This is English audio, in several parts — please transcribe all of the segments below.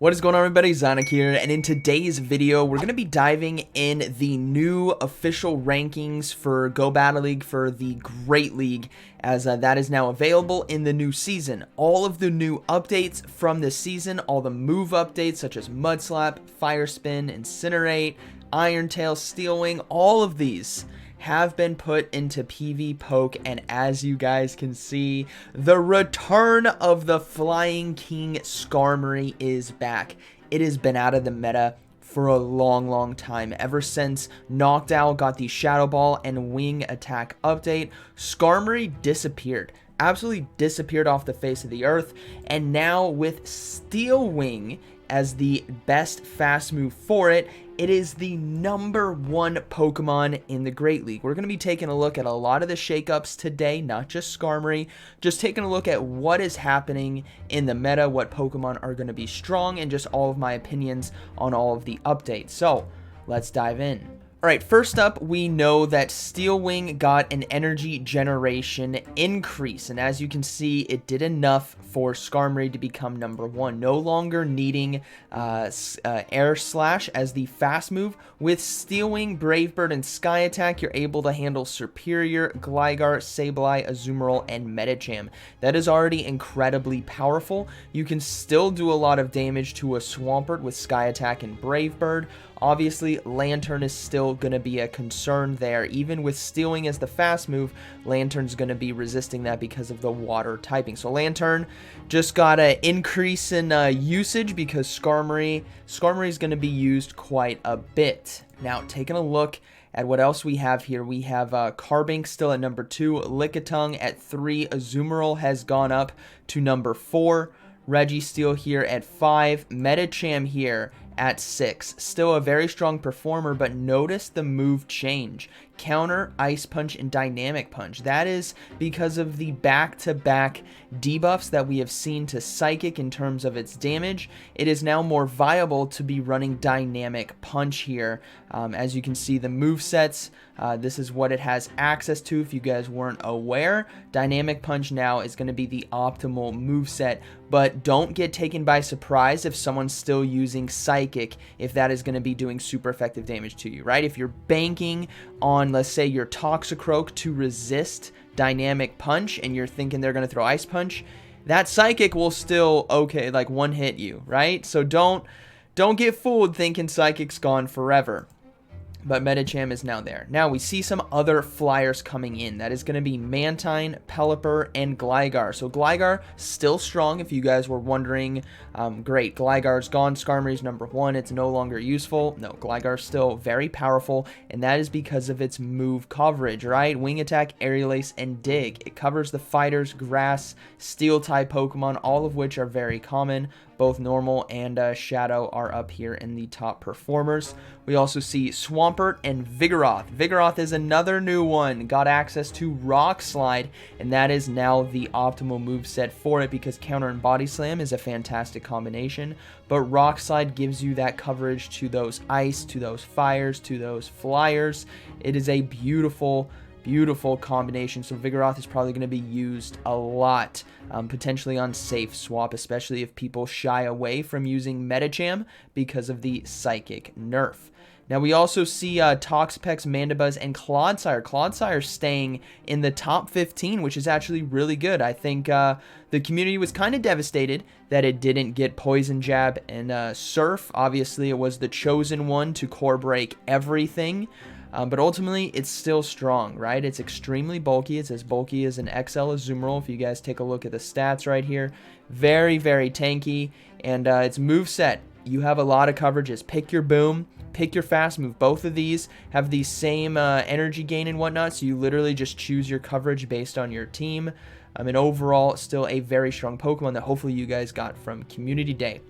What is going on, everybody? ZyoniK here, and in today's video we're going to be diving in the new official rankings for Go Battle League for the Great League, as that is now available in the new season. All of the new updates from this season, all the move updates such as Mud Slap, Fire Spin, Incinerate, Iron Tail, Steel Wing, all of these have been put into PvPoke, and as you guys can see, the return of the Flying King Skarmory is back. It has been out of the meta for a long time. Ever since Noctowl got the Shadow Ball and Wing Attack update, Skarmory disappeared. Absolutely disappeared off the face of the earth, and now with Steel Wing as the best fast move for it, it is the #1 Pokemon in the Great League. We're going to be taking a look at a lot of the shakeups today, not just Skarmory, just taking a look at what is happening in the meta, what Pokemon are going to be strong, and just all of my opinions on all of the updates. So, let's dive in. Alright, first up, we know that Steel Wing got an energy generation increase, and as you can see, it did enough for Skarmory to become #1. No longer needing Air Slash as the fast move. With Steel Wing, Brave Bird, and Sky Attack, you're able to handle Serperior, Gligar, Sableye, Azumarill, and Medicham. That is already incredibly powerful. You can still do a lot of damage to a Swampert with Sky Attack and Brave Bird. Obviously, Lantern is still going to be a concern there. Even with Steel Wing as the fast move, Lantern's going to be resisting that because of the water typing. So Lantern just got an increase in usage because Skarmory is going to be used quite a bit. Now, taking a look at what else we have here, we have Carbink still at #2, Lickitung at 3, Azumarill has gone up to #4, Registeel here at 5, Medicham here at 6. Still a very strong performer, but notice the move change. Counter, Ice Punch, and Dynamic Punch. That is because of the back-to-back debuffs that we have seen to Psychic in terms of its damage. It is now more viable to be running Dynamic Punch here. As you can see, the movesets, this is what it has access to if you guys weren't aware. Dynamic Punch now is going to be the optimal moveset, but don't get taken by surprise if someone's still using Psychic, if that is going to be doing super effective damage to you, right? If you're banking on, let's say, your Toxicroak to resist Dynamic Punch and you're thinking they're going to throw Ice Punch, that Psychic will still, okay, like one hit you, right? So don't get fooled thinking Psychic's gone forever. But Medicham is now there. Now we see some other flyers coming in. That is going to be Mantine, Pelipper, and Gligar. So Gligar still strong if you guys were wondering. Great, Gligar's gone. Skarmory's #1. It's no longer useful. No, Gligar's still very powerful, and that is because of its move coverage, right? Wing Attack, Aerial Ace, and Dig. It covers the fighters, grass, steel-type Pokemon, all of which are very common. Both normal and shadow are up here in the top performers. We also see Swampert and Vigoroth. Vigoroth is another new one. Got access to Rock Slide, and that is now the optimal moveset for it because Counter and Body Slam is a fantastic combination. But Rock Slide gives you that coverage to those ice, to those fires, to those flyers. It is a beautiful combination. So Vigoroth is probably going to be used a lot, potentially on safe swap, especially if people shy away from using Medicham because of the Psychic nerf. Now we also see Toxapex, Mandibuzz, and Clodsire. Clodsire staying in the top 15, which is actually really good. I think the community was kind of devastated that it didn't get Poison Jab and Surf. Obviously, it was the chosen one to core break everything. But ultimately, it's still strong, right? It's extremely bulky. It's as bulky as an XL Azumarill. If you guys take a look at the stats right here, very tanky. And its moveset, you have a lot of coverages. Pick your boom, pick your fast move. Both of these have the same energy gain and whatnot, so you literally just choose your coverage based on your team. And overall, still a very strong Pokemon that hopefully you guys got from Community Day.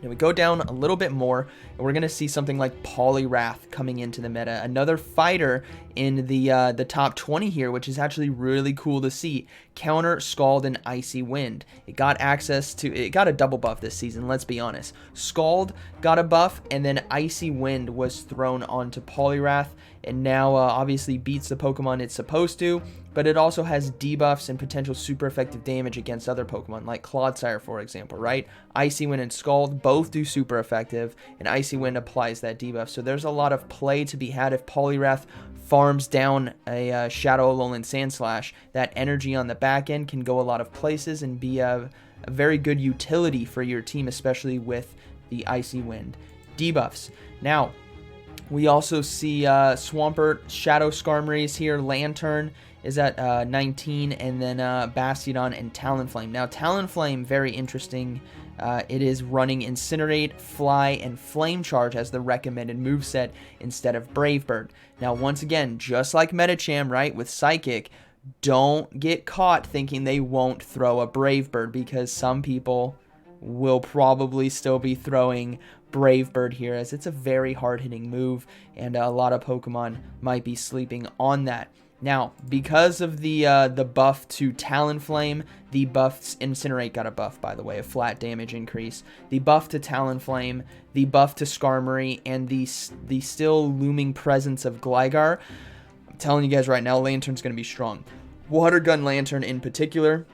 Now we go down a little bit more, and we're going to see something like Poliwrath coming into the meta. Another fighter in the top 20 here, which is actually really cool to see. Counter, Scald, and Icy Wind. It got a double buff this season, let's be honest. Scald got a buff, and then Icy Wind was thrown onto Poliwrath, and now obviously beats the Pokemon it's supposed to, but it also has debuffs and potential super effective damage against other Pokemon, like Clodsire, for example, right? Icy Wind and Scald both do super effective, and Icy Wind applies that debuff, so there's a lot of play to be had if Poliwrath farms down a Shadow Alolan Sandslash. That energy on the back end can go a lot of places and be a very good utility for your team, especially with the Icy Wind debuffs. Now, we also see Swampert, Shadow Skarmories here, Lantern is at 19, and then Bastiodon and Talonflame. Now, Talonflame, very interesting. It is running Incinerate, Fly, and Flame Charge as the recommended moveset instead of Brave Bird. Now, once again, just like Medicham, right, with Psychic, don't get caught thinking they won't throw a Brave Bird, because some people will probably still be throwing Brave Bird here, as it's a very hard-hitting move, and a lot of Pokemon might be sleeping on that. Now, because of the buff to Talonflame, the buffs, Incinerate got a buff, by the way, a flat damage increase. The buff to Talonflame, the buff to Skarmory, and the still looming presence of Gligar. I'm telling you guys right now, Lantern's going to be strong. Water Gun Lantern in particular,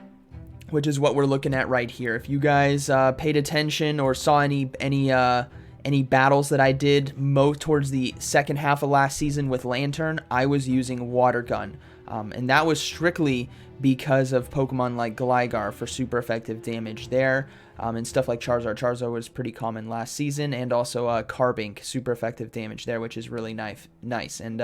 which is what we're looking at right here. If you guys paid attention or saw any battles that I did towards the second half of last season with Lantern, I was using Water Gun. And that was strictly because of Pokemon like Gligar for super effective damage there. And stuff like Charizard. Charizard was pretty common last season. And also Carbink, super effective damage there, which is really nice. And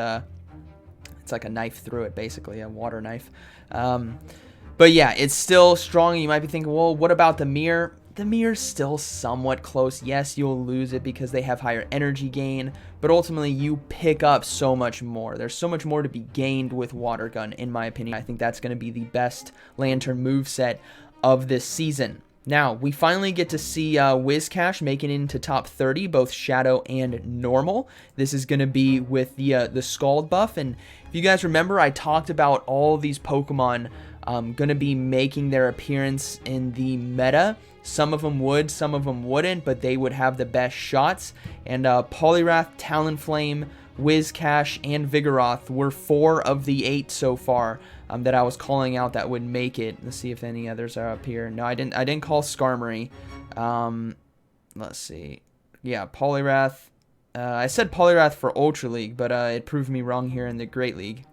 it's like a knife through it, basically, a water knife. But yeah, it's still strong. You might be thinking, well, what about the mirror? The mirror's still somewhat close. Yes, you'll lose it because they have higher energy gain, but ultimately you pick up so much more. There's so much more to be gained with Water Gun, in my opinion. I think that's going to be the best Lantern moveset of this season. Now, we finally get to see Whiscash making it into top 30, both Shadow and Normal. This is going to be with the Scald buff, and if you guys remember, I talked about all these Pokemon going to be making their appearance in the meta. Some of them would, some of them wouldn't, but they would have the best shots. And Poliwrath, Talonflame, Whiscash, and Vigoroth were 4 of the 8 so far that I was calling out that would make it. Let's see if any others are up here. No, I didn't call Skarmory. Let's see. Yeah, Poliwrath. I said Poliwrath for Ultra League, but it proved me wrong here in the Great League.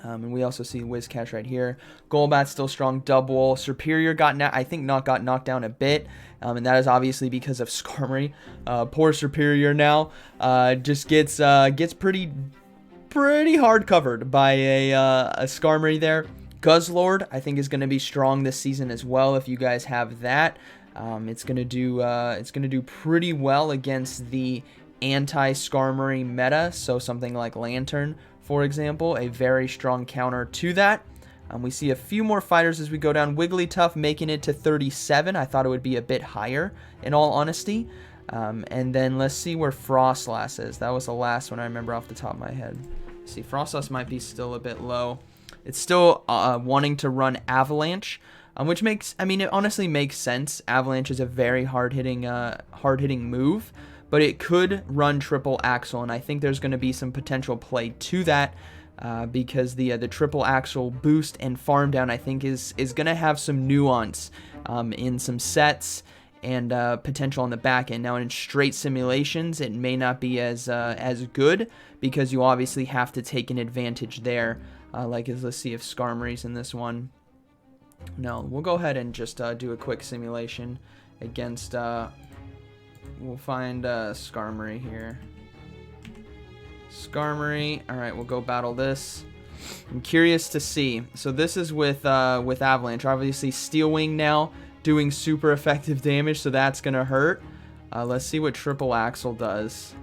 And we also see Whiscash right here. Golbat still strong. Dubwool. Superior got knocked down a bit. And that is obviously because of Skarmory. Poor Superior now. Just gets pretty hard covered by a Skarmory there. Guzzlord, I think, is going to be strong this season as well. If you guys have that, it's going to do pretty well against the anti-Skarmory meta. So something like Lantern, for example, a very strong counter to that. We see a few more fighters as we go down. Wigglytuff making it to 37. I thought it would be a bit higher, in all honesty. And then let's see where Frostlass is. That was the last one I remember off the top of my head. Let's see, Frostlass might be still a bit low. It's still wanting to run Avalanche, which makes, it honestly makes sense. Avalanche is a very hard-hitting move. But it could run Triple Axle, and I think there's going to be some potential play to that because the Triple Axle boost and farm down, I think, is going to have some nuance in some sets and potential on the back end. Now, in straight simulations, it may not be as good because you obviously have to take an advantage there. Let's see if Skarmory's in this one. No, we'll go ahead and just do a quick simulation against... We'll find Skarmory here. Skarmory. All right, we'll go battle this. I'm curious to see. So this is with Avalanche. Obviously, Steel Wing now doing super effective damage, so that's gonna hurt. Let's see what Triple Axle does.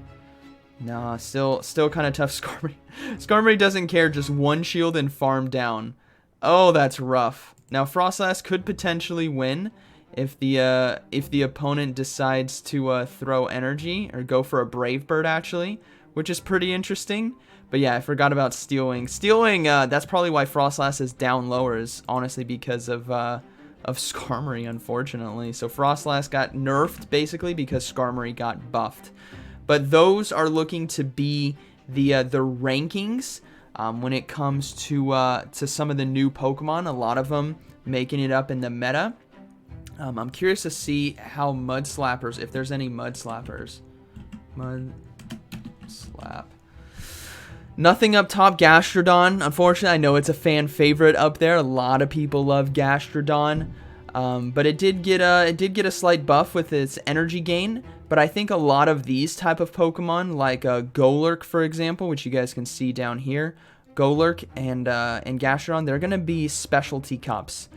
Nah, still kind of tough. Skarmory doesn't care. Just one shield and farm down. Oh, that's rough. Now Frostlass could potentially win if the opponent decides to throw energy or go for a Brave Bird, actually, which is pretty interesting. But yeah, I forgot about Steelwing. Steelwing, that's probably why Frostlass is down lower, is honestly because of Skarmory, unfortunately. So Frostlass got nerfed, basically, because Skarmory got buffed. But those are looking to be the rankings when it comes to some of the new Pokemon. A lot of them making it up in the meta. I'm curious to see how Mud Slappers, if there's any Mud Slappers. Mud Slap. Nothing up top, Gastrodon. Unfortunately, I know it's a fan favorite up there. A lot of people love Gastrodon. But it did get a slight buff with its energy gain. But I think a lot of these type of Pokemon, like Golurk, for example, which you guys can see down here, Golurk and Gastrodon, they're gonna be specialty cups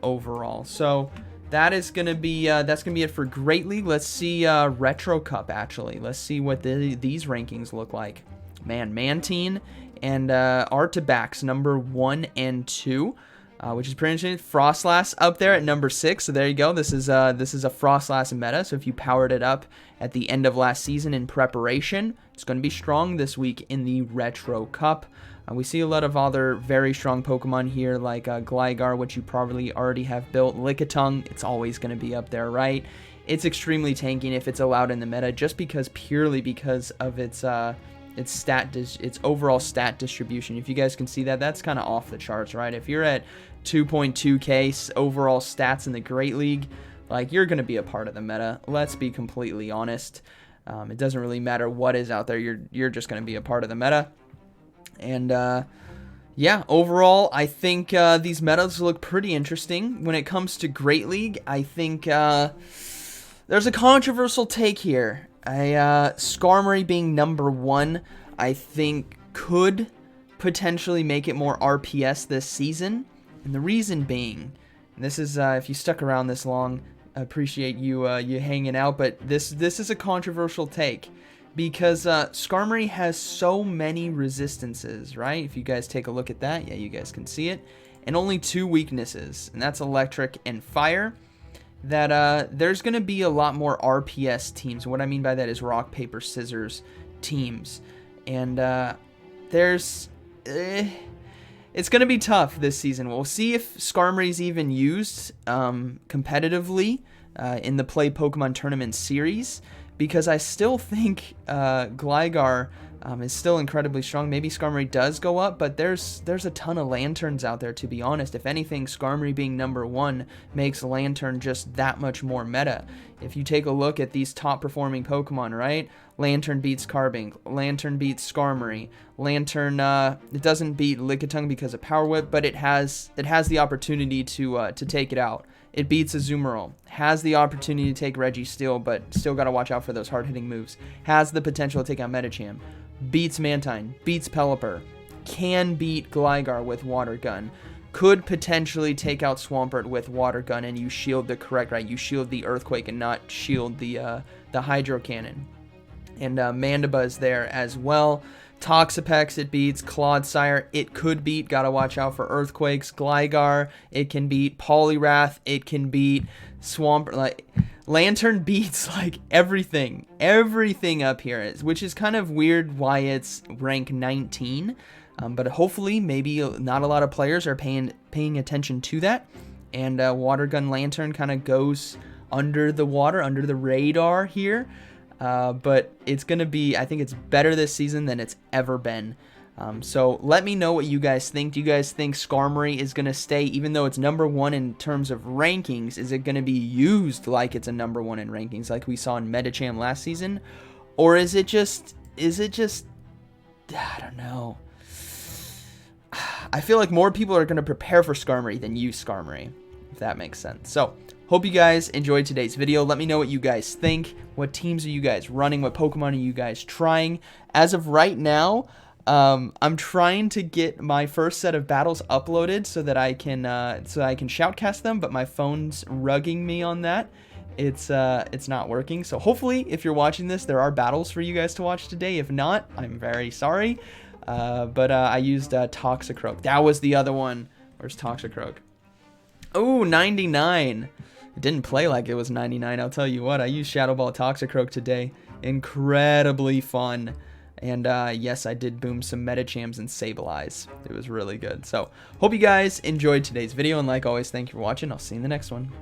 overall. So that is gonna be it for Great League. Let's see Retro Cup actually. Let's see what these rankings look like. Man, Mantine and Artibax number 1 and 2. Which is pretty interesting. Frostlass up there at number 6. So there you go. This is a Frostlass meta. So if you powered it up at the end of last season in preparation, it's going to be strong this week in the Retro Cup. We see a lot of other very strong Pokemon here, like Gligar, which you probably already have built. Lickitung, it's always going to be up there, right? It's extremely tanky if it's allowed in the meta, just purely because of its overall stat distribution. If you guys can see that, that's kind of off the charts, right? If you're at 2.2k overall stats in the Great League, like, you're going to be a part of the meta. Let's be completely honest. It doesn't really matter what is out there. You're just going to be a part of the meta. And yeah, overall, I think these metas look pretty interesting. When it comes to Great League, I think there's a controversial take here. Skarmory being number 1, I think could potentially make it more RPS this season. And the reason being, and this is, if you stuck around this long, I appreciate you hanging out, but this is a controversial take. Because Skarmory has so many resistances, right? If you guys take a look at that, yeah, you guys can see it. And only 2 weaknesses, and that's Electric and Fire. That there's going to be a lot more RPS teams. What I mean by that is rock, paper, scissors teams. And it's going to be tough this season. We'll see if Skarmory's even used competitively in the Play Pokemon Tournament series. Because I still think Gligar is still incredibly strong. Maybe Skarmory does go up, but there's a ton of Lanterns out there, to be honest. If anything, Skarmory being number 1 makes Lantern just that much more meta. If you take a look at these top performing Pokemon, right? Lantern beats Carbink, Lantern beats Skarmory, Lantern it doesn't beat Lickitung because of Power Whip, but it has the opportunity to take it out. It beats Azumarill, has the opportunity to take Registeel, but still got to watch out for those hard-hitting moves. Has the potential to take out Medicham. Beats Mantine, beats Pelipper, can beat Gligar with Water Gun. Could potentially take out Swampert with Water Gun, and you shield the correct, right? You shield the Earthquake and not shield the Hydro Cannon. And Mandiba is there as well. Toxapex, it beats. Clodsire, it could beat. Gotta watch out for Earthquakes. Gligar, it can beat. Poliwrath, it can beat. Lantern beats, like, everything. Everything up here, which is kind of weird why it's rank 19. But hopefully, maybe not a lot of players are paying attention to that. And Water Gun Lantern kind of goes under the water, under the radar here. But it's going to be, I think it's better this season than it's ever been. So let me know what you guys think. Do you guys think Skarmory is going to stay, even though it's number 1 in terms of rankings? Is it going to be used like it's a number 1 in rankings like we saw in Medicham last season? Or is it just, I don't know. I feel like more people are going to prepare for Skarmory than use Skarmory, if that makes sense. So hope you guys enjoyed today's video. Let me know what you guys think. What teams are you guys running? What Pokemon are you guys trying? As of right now, I'm trying to get my first set of battles uploaded so that I can shoutcast them, but my phone's rugging me on that. It's not working. So hopefully, if you're watching this, there are battles for you guys to watch today. If not, I'm very sorry. But I used Toxicroak. That was the other one. Where's Toxicroak? Oh, 99. It didn't play like it was 99, I'll tell you what. I used Shadow Ball Toxicroak today. Incredibly fun. And yes, I did boom some Metachams and Sableyes. It was really good. So hope you guys enjoyed today's video, and like always, thank you for watching. I'll see you in the next one.